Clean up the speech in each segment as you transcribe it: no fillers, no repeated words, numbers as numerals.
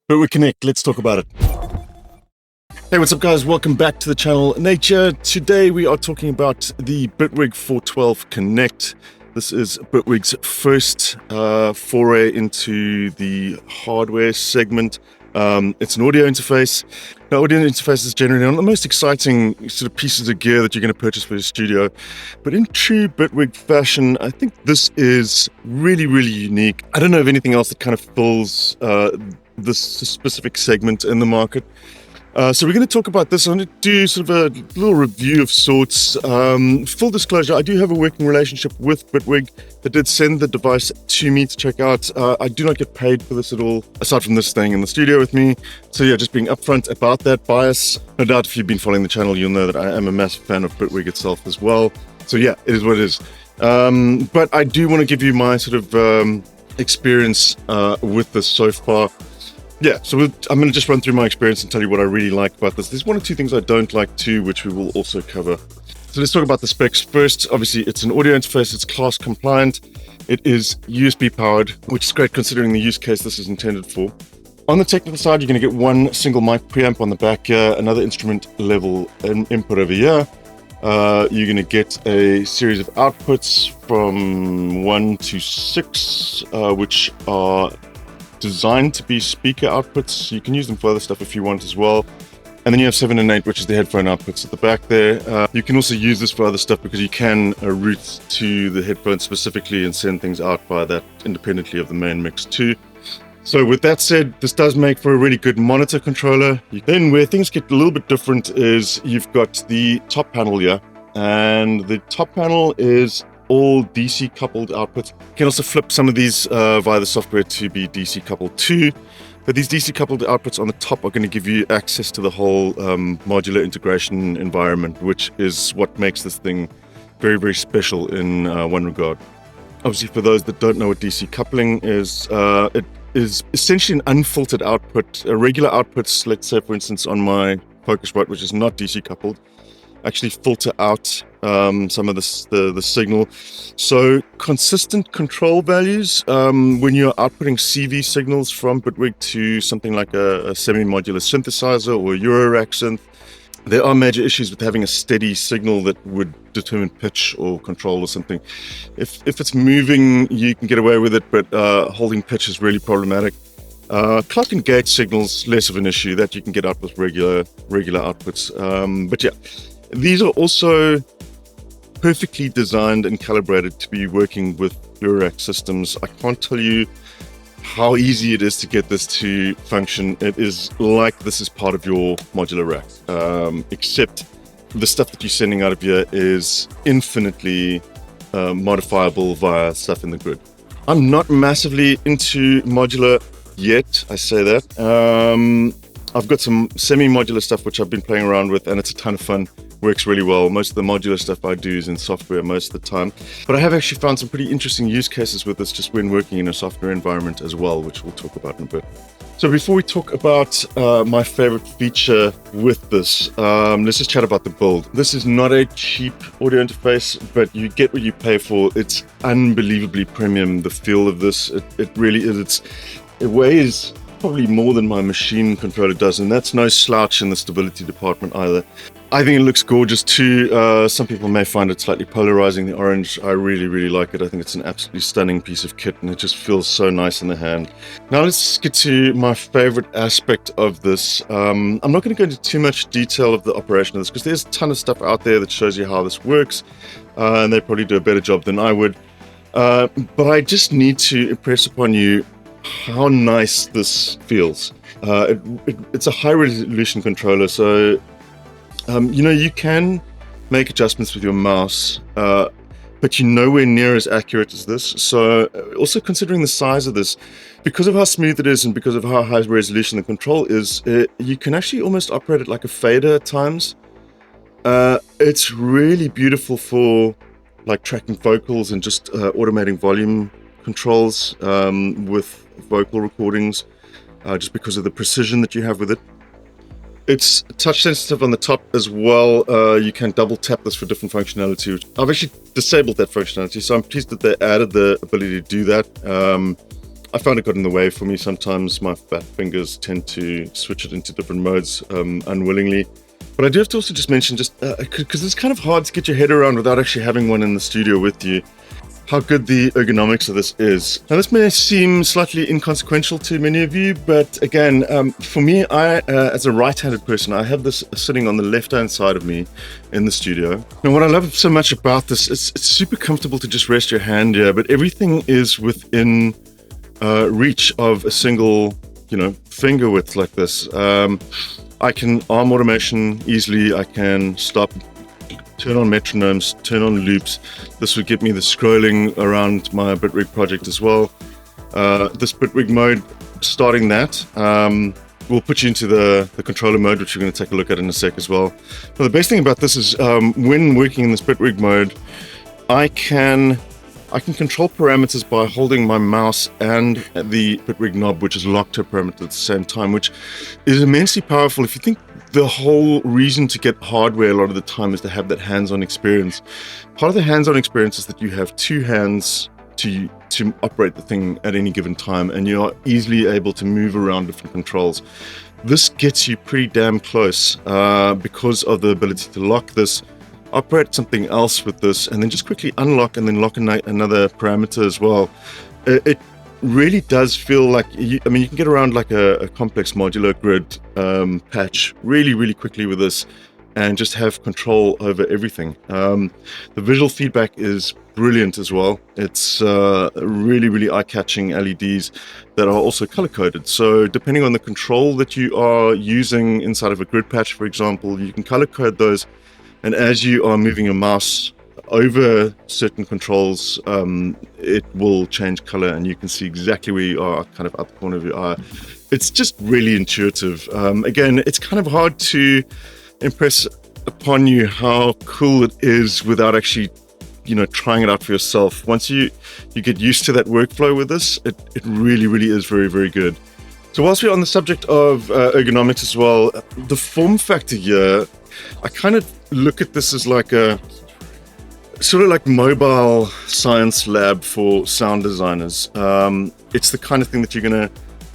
Bitwig Connect, let's talk about it. Hey, what's up guys? Welcome back to the channel Nature. Today we are talking about the Bitwig 412 Connect. This is Bitwig's first foray into the hardware segment. It's an audio interface. Now, audio interface is generally not the most exciting sort of pieces of gear that you're going to purchase for your studio, but in true Bitwig fashion, I think this is really, really unique. I don't know of anything else that kind of fills this specific segment in the market. So we're going to talk about this. I'm going to do sort of a little review of sorts. Full disclosure, I do have a working relationship with Bitwig that did send the device to me to check out. I do not get paid for this at all, aside from this staying in the studio with me. So yeah, just being upfront about that bias. No doubt if you've been following the channel, you'll know that I am a massive fan of Bitwig itself as well. So yeah, it is what it is. But I do want to give you my sort of experience with this so far. Yeah, so I'm going to just run through my experience and tell you what I really like about this. There's one or two things I don't like too, which we will also cover. So let's talk about the specs first. Obviously, it's an audio interface. It's class compliant. It is USB powered, which is great considering the use case this is intended for. On the technical side, you're going to get one single mic preamp on the back here, another instrument level input over here. You're going to get a series of outputs from 1 to 6, which are designed to be speaker outputs. You can use them for other stuff if you want as well. And then you have 7 and 8, which is the headphone outputs at the back there. You can also use this for other stuff because you can route to the headphones specifically and send things out via that independently of the main mix too. So with that said, this does make for a really good monitor controller. Then where things get a little bit different is you've got the top panel here, and the top panel is all DC coupled outputs. You can also flip some of these via the software to be DC coupled too. But these DC coupled outputs on the top are going to give you access to the whole modular integration environment, which is what makes this thing very, very special in one regard. Obviously, for those that don't know what DC coupling is, it is essentially an unfiltered output. Regular outputs, let's say for instance on my Focusrite, which is not DC coupled, actually filter out some of the signal. So consistent control values when you're outputting CV signals from Bitwig to something like a semi-modular synthesizer or a Eurorack synth, there are major issues with having a steady signal that would determine pitch or control or something. If it's moving, you can get away with it, but holding pitch is really problematic. Clock and gate signals, less of an issue that you can get out with regular outputs. But yeah, these are also perfectly designed and calibrated to be working with Eurorack systems. I can't tell you how easy it is to get this to function. It is like this is part of your modular rack, except the stuff that you're sending out of here is infinitely modifiable via stuff in the grid. I'm not massively into modular yet, I say that. I've got some semi-modular stuff which I've been playing around with, and it's a ton of fun. Works really well. Most of the modular stuff I do is in software most of the time, but I have actually found some pretty interesting use cases with this just when working in a software environment as well, which we'll talk about in a bit. So before we talk about my favorite feature with this, let's just chat about the build. This is not a cheap audio interface, but you get what you pay for. It's unbelievably premium, the feel of this. It really is. It weighs probably more than my machine controller does, and that's no slouch in the stability department either. I think it looks gorgeous too. Some people may find it slightly polarizing, the orange. I really, really like it. I think it's an absolutely stunning piece of kit, and it just feels so nice in the hand. Now let's get to my favorite aspect of this. I'm not going to go into too much detail of the operation of this because there's a ton of stuff out there that shows you how this works, and they probably do a better job than I would. But I just need to impress upon you how nice this feels. It's a high resolution controller, so you can make adjustments with your mouse, but you're nowhere near as accurate as this. So also considering the size of this, because of how smooth it is and because of how high resolution the control is, you can actually almost operate it like a fader at times. It's really beautiful for like tracking vocals and just automating volume controls with vocal recordings, just because of the precision that you have with it. It's touch sensitive on the top as well. You can double tap this for different functionality. I've actually disabled that functionality, so I'm pleased that they added the ability to do that. I found it got in the way for me sometimes. My fat fingers tend to switch it into different modes unwillingly. But I do have to also just mention, just because it's kind of hard to get your head around without actually having one in the studio with you, how good the ergonomics of this is. Now, this may seem slightly inconsequential to many of you, but again, for me, as a right-handed person, I have this sitting on the left-hand side of me in the studio. And what I love so much about this is it's super comfortable to just rest your hand here, but everything is within reach of a single, finger width like this. I can arm automation easily. I can stop, turn on metronomes, turn on loops. This would get me the scrolling around my Bitwig project as well. This Bitwig mode, starting that, will put you into the controller mode, which we're going to take a look at in a sec as well. But the best thing about this is when working in this Bitwig mode, I can control parameters by holding my mouse and the Bitwig knob, which is locked to a parameter at the same time, which is immensely powerful. If you think the whole reason to get hardware a lot of the time is to have that hands-on experience, part of the hands-on experience is that you have two hands to operate the thing at any given time, and you are easily able to move around different controls. This gets you pretty damn close because of the ability to lock this, operate something else with this, and then just quickly unlock and then lock another parameter as well. It really does feel like, you can get around like a complex modular grid patch really quickly with this and just have control over everything. The visual feedback is brilliant as well. It's really eye-catching LEDs that are also color-coded. So depending on the control that you are using inside of a grid patch, for example, you can color-code those. And as you are moving your mouse over certain controls, it will change color and you can see exactly where you are, kind of up the corner of your eye. It's just really intuitive. Again, it's kind of hard to impress upon you how cool it is without actually, trying it out for yourself. Once you get used to that workflow with this, it really is very good. So whilst we're on the subject of ergonomics as well, the form factor here, I kind of look at this as like a sort of like mobile science lab for sound designers. It's the kind of thing that you're going to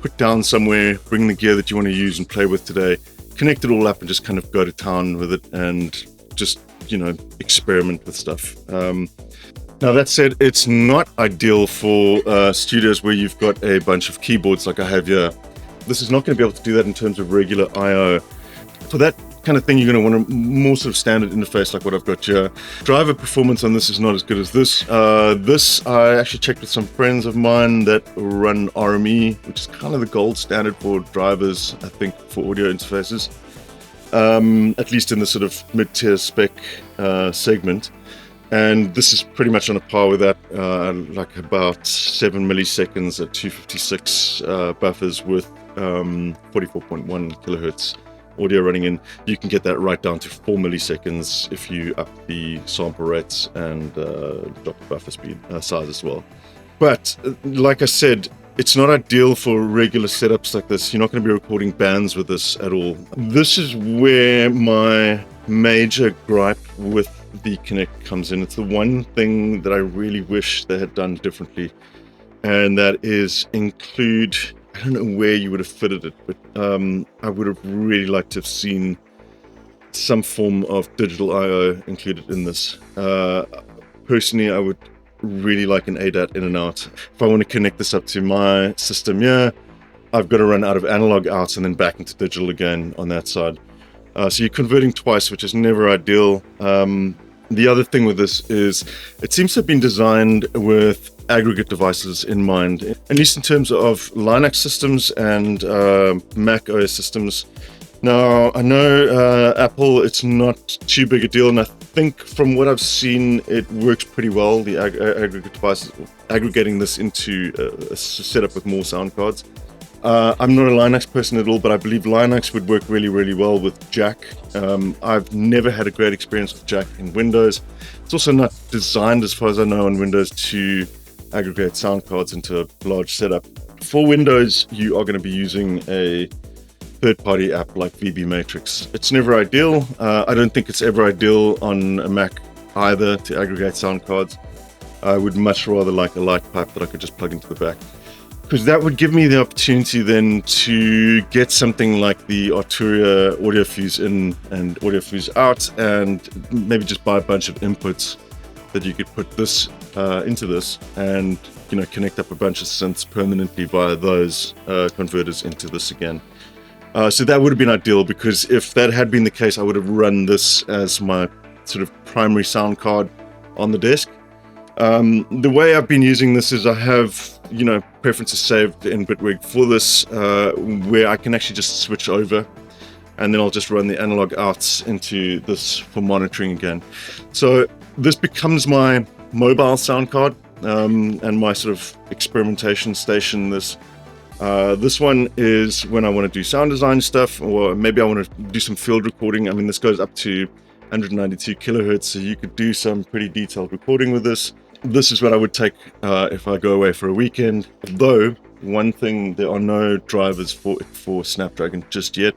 put down somewhere, bring the gear that you want to use and play with today, connect it all up and just kind of go to town with it and just, experiment with stuff. Now that said, it's not ideal for studios where you've got a bunch of keyboards like I have here. This is not going to be able to do that in terms of regular I/O. For that kind of thing, you're going to want a more sort of standard interface like what I've got here. Driver performance on this is not as good as this. This I actually checked with some friends of mine that run RME, which is kind of the gold standard for drivers, I think, for audio interfaces. At least in the sort of mid-tier spec segment. And this is pretty much on a par with that, like about 7 milliseconds at 256 buffers with 44.1 kilohertz audio running in. You can get that right down to 4 milliseconds if you up the sample rates and drop the buffer speed size as well. But like I said, it's not ideal for regular setups like this. You're not going to be recording bands with this at all. This is where my major gripe with the Connect comes in. It's the one thing that I really wish they had done differently, and that is include, I don't know where you would have fitted it, but I would have really liked to have seen some form of digital I/O included in this. Personally, I would really like an ADAT in and out. If I want to connect this up to my system, I've got to run out of analog out and then back into digital again on that side. So you're converting twice, which is never ideal. The other thing with this is it seems to have been designed with aggregate devices in mind, at least in terms of Linux systems and Mac OS systems. Now, I know Apple, it's not too big a deal, and I think from what I've seen, it works pretty well, the aggregate devices, aggregating this into a setup with more sound cards. I'm not a Linux person at all, but I believe Linux would work really well with Jack. I've never had a great experience with Jack in Windows. It's also not designed, as far as I know, on Windows to aggregate sound cards into a large setup. For Windows, you are going to be using a third-party app like VB Matrix. It's never ideal. I don't think it's ever ideal on a Mac either to aggregate sound cards. I would much rather like a light pipe that I could just plug into the back. because that would give me the opportunity then to get something like the Arturia audio fuse in and audio fuse out, and maybe just buy a bunch of inputs that you could put this into this, and connect up a bunch of synths permanently via those converters into this again. So that would have been ideal, because if that had been the case, I would have run this as my sort of primary sound card on the desk. The way I've been using this is I have preferences saved in Bitwig for this, where I can actually just switch over, and then I'll just run the analog outs into this for monitoring again. So this becomes my mobile sound card, and my sort of experimentation station. This one is when I want to do sound design stuff, or maybe I want to do some field recording. I mean, this goes up to 192 kilohertz, so you could do some pretty detailed recording with this. This is what I would take if I go away for a weekend. Though, one thing, there are no drivers for Snapdragon just yet.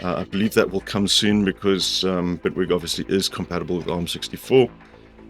I believe that will come soon, because Bitwig obviously is compatible with ARM64.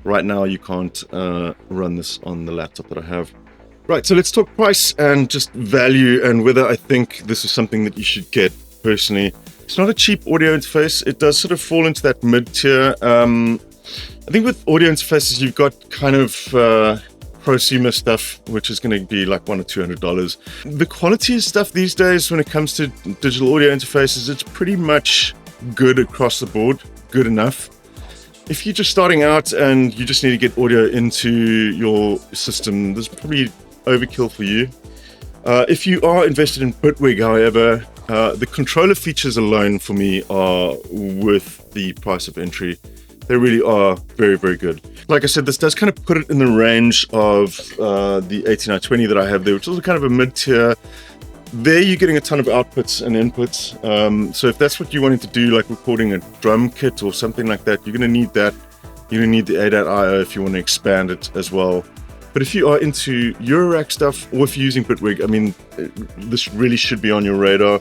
Right now, you can't run this on the laptop that I have. Right, so let's talk price and just value, and whether I think this is something that you should get personally. It's not a cheap audio interface. It does sort of fall into that mid-tier. I think with audio interfaces, you've got kind of prosumer stuff, which is going to be like $100 or $200. The quality of stuff these days, when it comes to digital audio interfaces, it's pretty much good across the board, good enough. If you're just starting out and you just need to get audio into your system, this is probably overkill for you. If you are invested in Bitwig, however, the controller features alone for me are worth the price of entry. They really are very, very good. Like I said, this does kind of put it in the range of the 8920 that I have there, which is kind of a mid-tier. There you're getting a ton of outputs and inputs. So if that's what you're wanting to do, like recording a drum kit or something like that, you're going to need that. You're going to need the ADAT-IO if you want to expand it as well. But if you are into Eurorack stuff, or if you're using Bitwig, I mean, this really should be on your radar.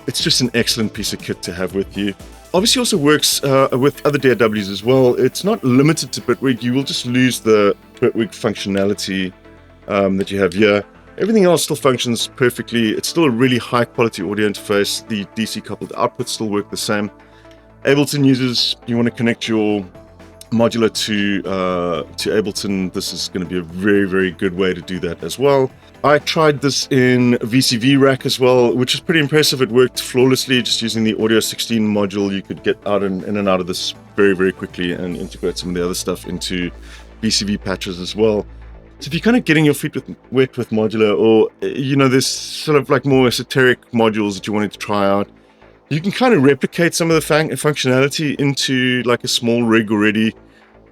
It's just an excellent piece of kit to have with you. Obviously also works with other DAWs as well. It's not limited to Bitwig. You will just lose the Bitwig functionality that you have here. Everything else still functions perfectly. It's still a really high quality audio interface. The DC coupled outputs still work the same. Ableton users, you want to connect your modular to Ableton, this is going to be a very, very good way to do that as well. I tried this in VCV rack as well, which is pretty impressive. It worked flawlessly. Just using the Audio 16 module, you could get out in and out of this very, very quickly and integrate some of the other stuff into VCV patches as well. So if you're kind of getting your feet wet with modular, or there's sort of like more esoteric modules that you wanted to try out, you can kind of replicate some of the functionality into like a small rig already,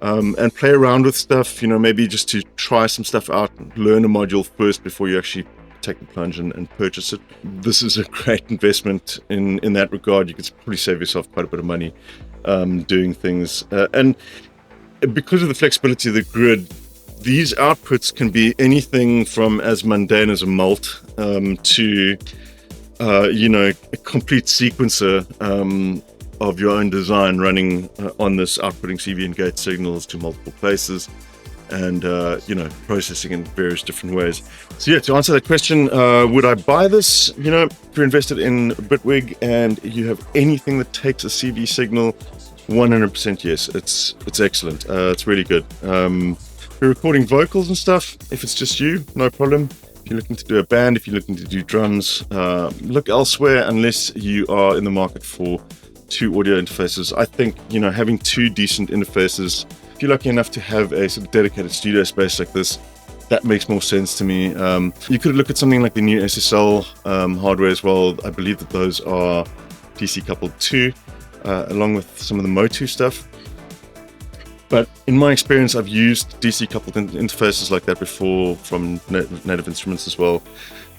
and play around with stuff, maybe just to try some stuff out, learn a module first before you actually take the plunge and purchase it. This is a great investment in that regard. You could probably save yourself quite a bit of money doing things. And because of the flexibility of the grid, these outputs can be anything from as mundane as a mult to a complete sequencer of your own design running on this, outputting CV and gate signals to multiple places, and processing in various different ways. So yeah, to answer that question, would I buy this? If you're invested in Bitwig and you have anything that takes a CV signal, 100% yes. It's excellent. It's really good. If you're recording vocals and stuff, if it's just you, no problem. If you're looking to do a band, if you're looking to do drums, look elsewhere unless you are in the market for two audio interfaces. I think, having two decent interfaces, if you're lucky enough to have a sort of dedicated studio space like this, that makes more sense to me. You could look at something like the new SSL hardware as well. I believe that those are DC coupled too, along with some of the Motu stuff. But in my experience, I've used DC coupled interfaces like that before from Native Instruments as well.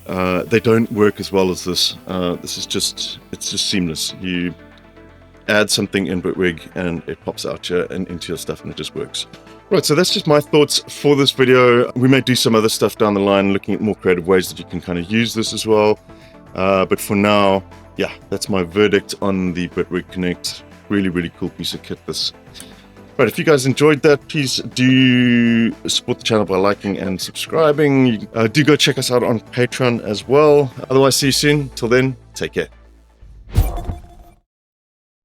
They don't work as well as this. It's just seamless. You add something in Bitwig and it pops out here and into your stuff and it just works. Right, so that's just my thoughts for this video. We may do some other stuff down the line, looking at more creative ways that you can kind of use this as well. But for now, yeah, that's my verdict on the Bitwig Connect. Really, really cool piece of kit, this. But if you guys enjoyed that, please do support the channel by liking and subscribing. Do go check us out on Patreon as well. Otherwise, see you soon. Till then, take care.